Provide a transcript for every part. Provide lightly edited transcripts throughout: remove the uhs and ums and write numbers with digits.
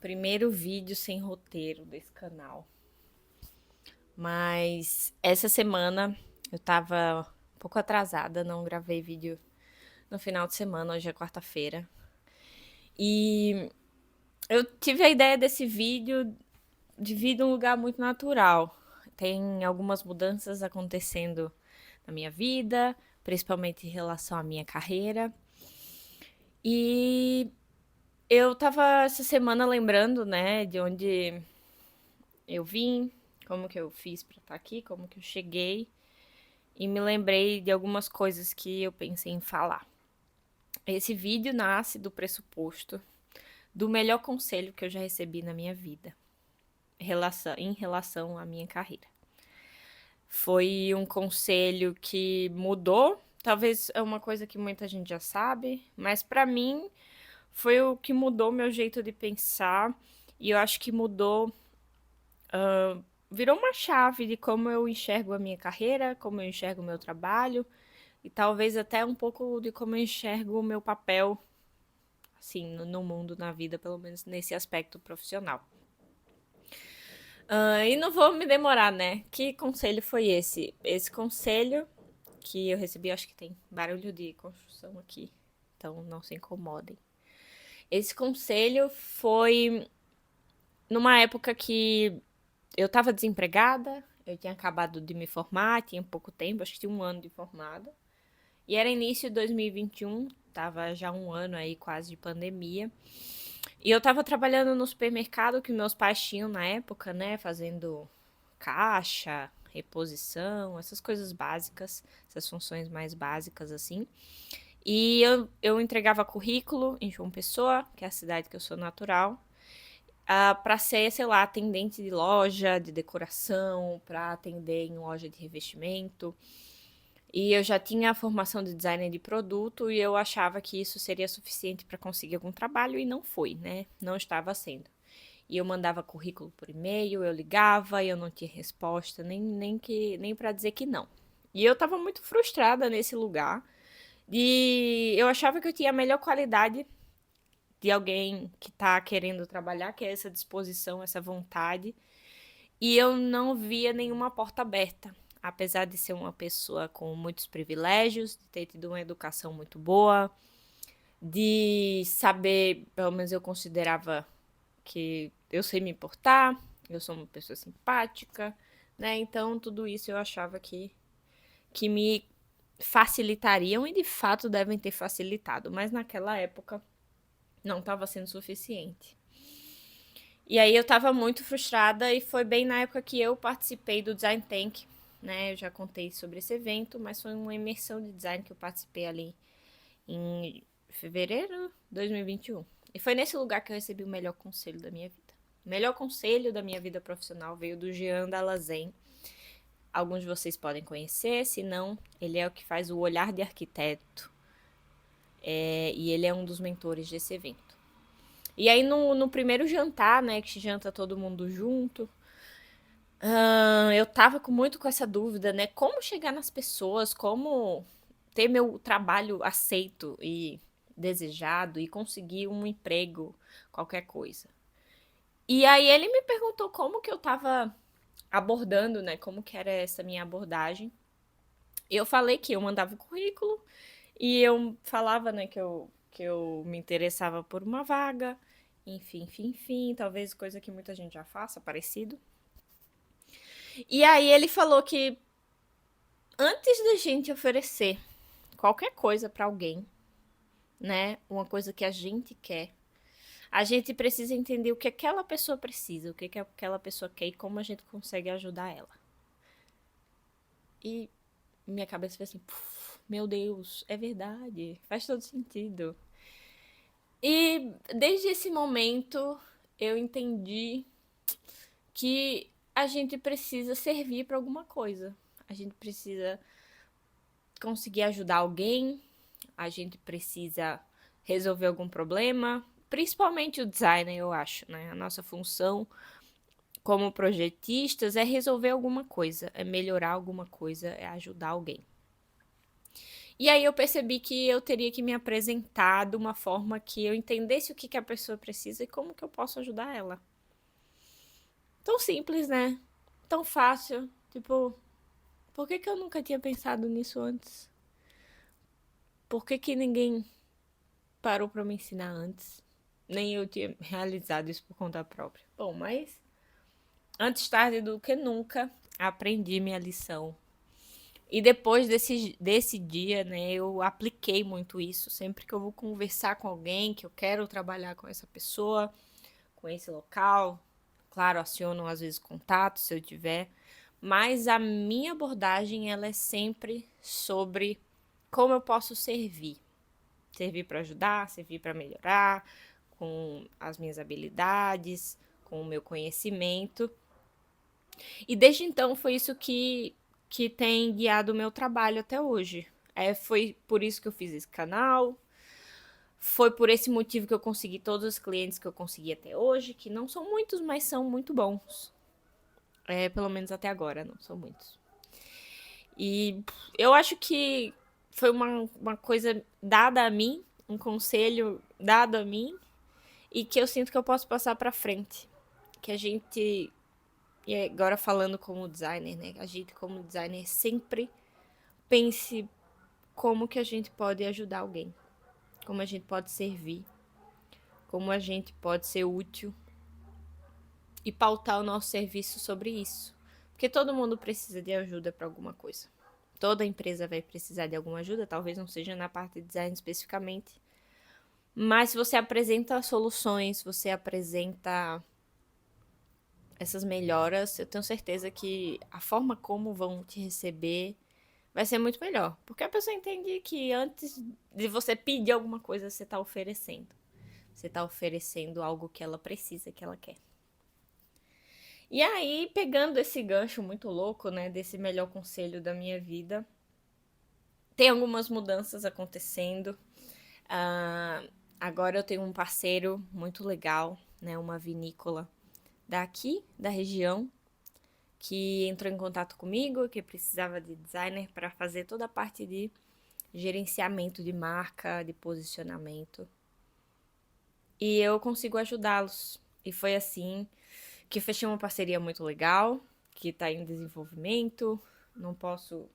Primeiro vídeo sem roteiro desse canal. Mas essa semana eu tava um pouco atrasada, não gravei vídeo no final de semana, hoje é quarta-feira. E eu tive a ideia desse vídeo de vir de um lugar muito natural. Tem algumas mudanças acontecendo na minha vida, principalmente em relação à minha carreira. E eu tava essa semana lembrando, né, de onde eu vim, como que eu fiz pra estar aqui, como que eu cheguei, e me lembrei de algumas coisas que eu pensei em falar. Esse vídeo nasce do pressuposto do melhor conselho que eu já recebi na minha vida, em relação à minha carreira. Foi um conselho que mudou, talvez é uma coisa que muita gente já sabe, mas pra mim foi o que mudou meu jeito de pensar e eu acho que mudou, virou uma chave de como eu enxergo a minha carreira, como eu enxergo o meu trabalho e talvez até um pouco de como eu enxergo o meu papel, assim, no mundo, na vida, pelo menos nesse aspecto profissional. E não vou me demorar, né? Que conselho foi esse? Esse conselho que eu recebi, acho que tem barulho de construção aqui, então não se incomodem. Esse conselho foi numa época que eu estava desempregada, eu tinha acabado de me formar, tinha pouco tempo, acho que tinha um ano de formada. E era início de 2021, tava já um ano aí quase de pandemia. E eu tava trabalhando no supermercado que meus pais tinham na época, né? Fazendo caixa, reposição, essas coisas básicas, essas funções mais básicas assim. E eu entregava currículo em João Pessoa, que é a cidade que eu sou natural, para ser, sei lá, atendente de loja, de decoração, para atender em loja de revestimento. E eu já tinha a formação de designer de produto e eu achava que isso seria suficiente para conseguir algum trabalho e não foi, né? Não estava sendo. E eu mandava currículo por e-mail, eu ligava e eu não tinha resposta, nem para dizer que não. E eu estava muito frustrada nesse lugar. E eu achava que eu tinha a melhor qualidade de alguém que está querendo trabalhar, que é essa disposição, essa vontade. E eu não via nenhuma porta aberta. Apesar de ser uma pessoa com muitos privilégios, de ter tido uma educação muito boa, de saber, pelo menos eu considerava que eu sei me importar, eu sou uma pessoa simpática, né? Então tudo isso eu achava que me facilitariam e de fato devem ter facilitado, mas naquela época não estava sendo suficiente. E aí eu estava muito frustrada e foi bem na época que eu participei do Design Tank, né? Eu já contei sobre esse evento, mas foi uma imersão de design que eu participei ali em fevereiro de 2021. E foi nesse lugar que eu recebi o melhor conselho da minha vida. O melhor conselho da minha vida profissional veio do Jean Dalazen. Alguns de vocês podem conhecer, se não, ele é o que faz o Olhar de Arquiteto. E ele é um dos mentores desse evento. E aí no primeiro jantar, né, que janta todo mundo junto, eu tava muito com essa dúvida, né? Como chegar nas pessoas, como ter meu trabalho aceito e desejado e conseguir um emprego, qualquer coisa. E aí ele me perguntou como que eu tava abordando, né? Como que era essa minha abordagem. Eu falei que eu mandava o currículo e eu falava, né, que eu me interessava por uma vaga. Enfim, talvez coisa que muita gente já faça, parecido. E aí ele falou que antes da gente oferecer qualquer coisa pra alguém, né, uma coisa que a gente quer, a gente precisa entender o que aquela pessoa precisa, o que aquela pessoa quer e como a gente consegue ajudar ela. E minha cabeça foi assim, meu Deus, é verdade, faz todo sentido. E desde esse momento eu entendi que a gente precisa servir para alguma coisa. A gente precisa conseguir ajudar alguém, a gente precisa resolver algum problema, principalmente o designer, eu acho, né? A nossa função como projetistas é resolver alguma coisa, é melhorar alguma coisa, é ajudar alguém. E aí eu percebi que eu teria que me apresentar de uma forma que eu entendesse o que que a pessoa precisa e como que eu posso ajudar ela. Tão simples, né? Tão fácil. Tipo, por que que eu nunca tinha pensado nisso antes? Por que que ninguém parou pra me ensinar antes? Nem eu tinha realizado isso por conta própria. Bom, mas antes tarde do que nunca, aprendi minha lição. E depois desse dia, né, eu apliquei muito isso. Sempre que eu vou conversar com alguém, que eu quero trabalhar com essa pessoa, com esse local, claro, aciono às vezes contato se eu tiver, mas a minha abordagem ela é sempre sobre como eu posso servir. Servir para ajudar, servir para melhorar, com as minhas habilidades, com o meu conhecimento. E desde então foi isso que tem guiado o meu trabalho até hoje. Foi por isso que eu fiz esse canal. Foi por esse motivo que eu consegui todos os clientes que eu consegui até hoje, que não são muitos, mas são muito bons. Pelo menos até agora, não são muitos. E eu acho que foi uma coisa dada a mim, um conselho dado a mim, e que eu sinto que eu posso passar para frente. Que a gente, e agora falando como designer, né? A gente como designer sempre pense como que a gente pode ajudar alguém, como a gente pode servir, como a gente pode ser útil e pautar o nosso serviço sobre isso. Porque todo mundo precisa de ajuda para alguma coisa. Toda empresa vai precisar de alguma ajuda, talvez não seja na parte de design especificamente. Mas se você apresenta soluções, você apresenta essas melhoras, eu tenho certeza que a forma como vão te receber vai ser muito melhor. Porque a pessoa entende que antes de você pedir alguma coisa, você está oferecendo. Você está oferecendo algo que ela precisa, que ela quer. E aí, pegando esse gancho muito louco, né, desse melhor conselho da minha vida, tem algumas mudanças acontecendo. Ah, agora eu tenho um parceiro muito legal, né, uma vinícola daqui, da região, que entrou em contato comigo, que precisava de designer para fazer toda a parte de gerenciamento de marca, de posicionamento. E eu consigo ajudá-los. E foi assim que fechei uma parceria muito legal, que está em desenvolvimento. Não posso,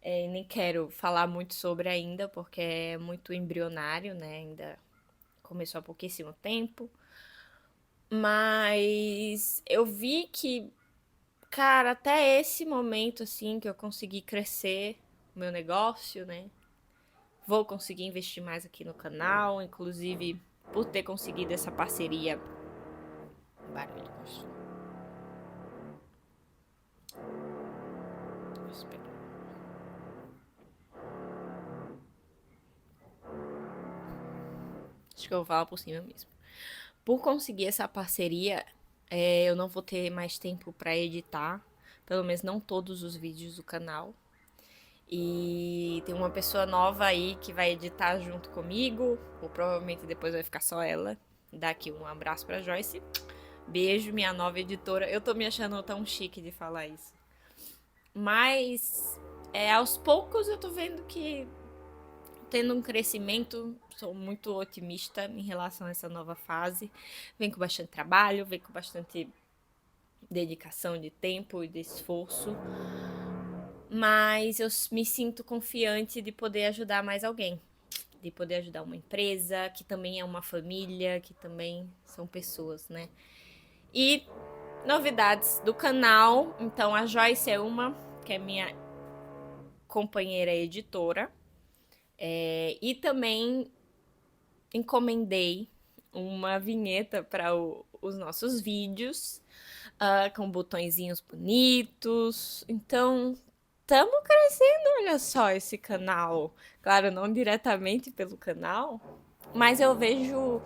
nem quero falar muito sobre ainda, porque é muito embrionário, né? Ainda começou há pouquíssimo tempo. Mas eu vi que, cara, até esse momento, assim, que eu consegui crescer o meu negócio, né? Vou conseguir investir mais aqui no canal, inclusive por ter conseguido essa parceria. Barulho, acho que eu vou falar por cima mesmo. Por conseguir essa parceria, eu não vou ter mais tempo para editar, pelo menos não todos os vídeos do canal. E tem uma pessoa nova aí que vai editar junto comigo, ou provavelmente depois vai ficar só ela. Dá aqui um abraço pra Joyce. Beijo, minha nova editora. Eu tô me achando tão chique de falar isso. Mas aos poucos eu tô vendo que tendo um crescimento, sou muito otimista em relação a essa nova fase. Vem com bastante trabalho, vem com bastante dedicação de tempo e de esforço. Mas eu me sinto confiante de poder ajudar mais alguém. De poder ajudar uma empresa, que também é uma família, que também são pessoas, né? E novidades do canal. Então, a Joyce é uma, que é minha companheira editora. E também encomendei uma vinheta para os nossos vídeos, com botõezinhos bonitos. Então, estamos crescendo, olha só, esse canal. Claro, não diretamente pelo canal, mas eu vejo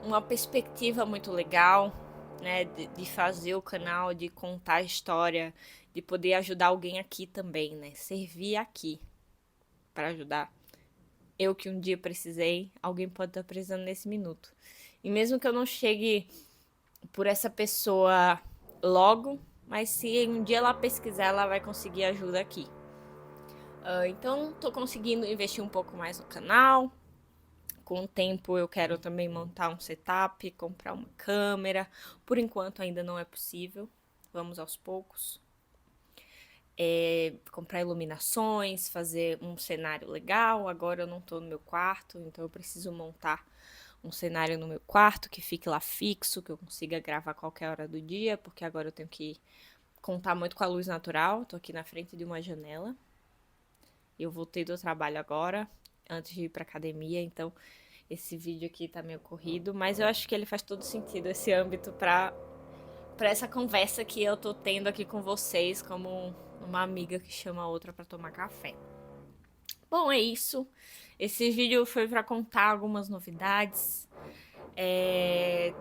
uma perspectiva muito legal, né, de fazer o canal, de contar a história, de poder ajudar alguém aqui também, né, servir aqui para ajudar. Eu que um dia precisei, alguém pode estar precisando nesse minuto. E mesmo que eu não chegue por essa pessoa logo, mas se um dia ela pesquisar, ela vai conseguir ajuda aqui. Então, tô conseguindo investir um pouco mais no canal. Com o tempo eu quero também montar um setup, comprar uma câmera. Por enquanto ainda não é possível. Vamos aos poucos. Comprar iluminações, fazer um cenário legal. Agora eu não tô no meu quarto, então eu preciso montar um cenário no meu quarto que fique lá fixo, que eu consiga gravar a qualquer hora do dia, porque agora eu tenho que contar muito com a luz natural. Tô aqui na frente de uma janela. Eu voltei do trabalho agora, antes de ir pra academia, então esse vídeo aqui tá meio corrido, mas eu acho que ele faz todo sentido, esse âmbito pra essa conversa que eu tô tendo aqui com vocês, como uma amiga que chama a outra pra tomar café. Bom, é isso. Esse vídeo foi pra contar algumas novidades,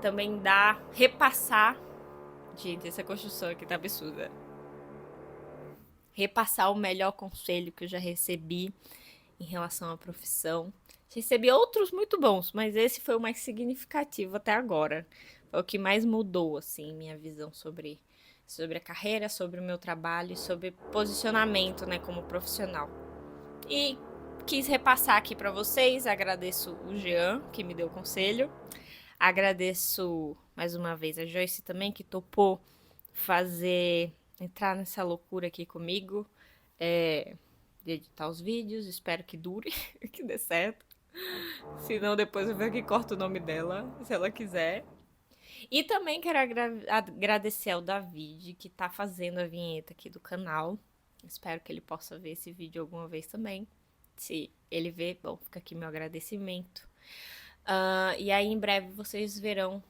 também repassar. Gente, essa construção aqui tá absurda. Repassar o melhor conselho que eu já recebi em relação à profissão. Recebi outros muito bons, mas esse foi o mais significativo até agora. Foi o que mais mudou, assim, minha visão sobre a carreira, sobre o meu trabalho, sobre posicionamento, né, como profissional. E quis repassar aqui para vocês. Agradeço o Jean, que me deu o conselho. Agradeço mais uma vez a Joyce também, que topou entrar nessa loucura aqui comigo. De editar os vídeos, espero que dure, que dê certo. Se não, depois eu vejo que corto o nome dela, se ela quiser. E também quero agradecer ao David, que tá fazendo a vinheta aqui do canal. Espero que ele possa ver esse vídeo alguma vez também. Se ele ver, bom, fica aqui meu agradecimento. E aí, em breve, vocês verão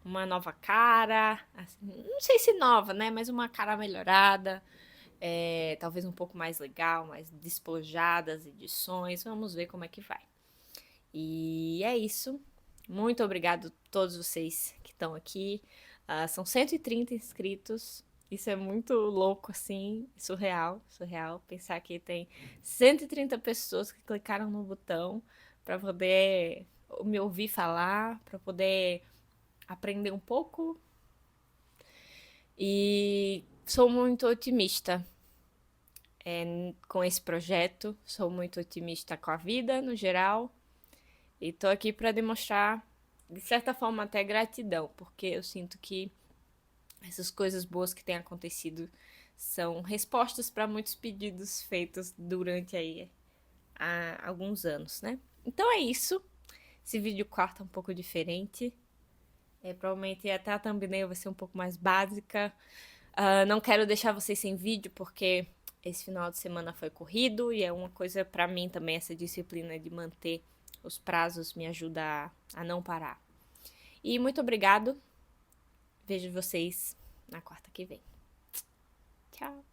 uma nova cara. Assim, não sei se nova, né? Mas uma cara melhorada. Talvez um pouco mais legal, mais despojada as edições. Vamos ver como é que vai. E é isso. Muito obrigado a todos vocês que estão aqui. São 130 inscritos. Isso é muito louco, assim, surreal, surreal. Pensar que tem 130 pessoas que clicaram no botão para poder me ouvir falar, para poder aprender um pouco. E sou muito otimista com esse projeto, sou muito otimista com a vida no geral. E tô aqui para demonstrar, de certa forma, até gratidão, porque eu sinto que essas coisas boas que têm acontecido são respostas para muitos pedidos feitos durante aí há alguns anos, né? Então é isso. Esse vídeo quarto é um pouco diferente. Provavelmente até a thumbnail vai ser um pouco mais básica. Não quero deixar vocês sem vídeo, porque esse final de semana foi corrido e é uma coisa para mim também, essa disciplina de manter os prazos me ajuda a não parar. E muito obrigado. Vejo vocês na quarta que vem. Tchau.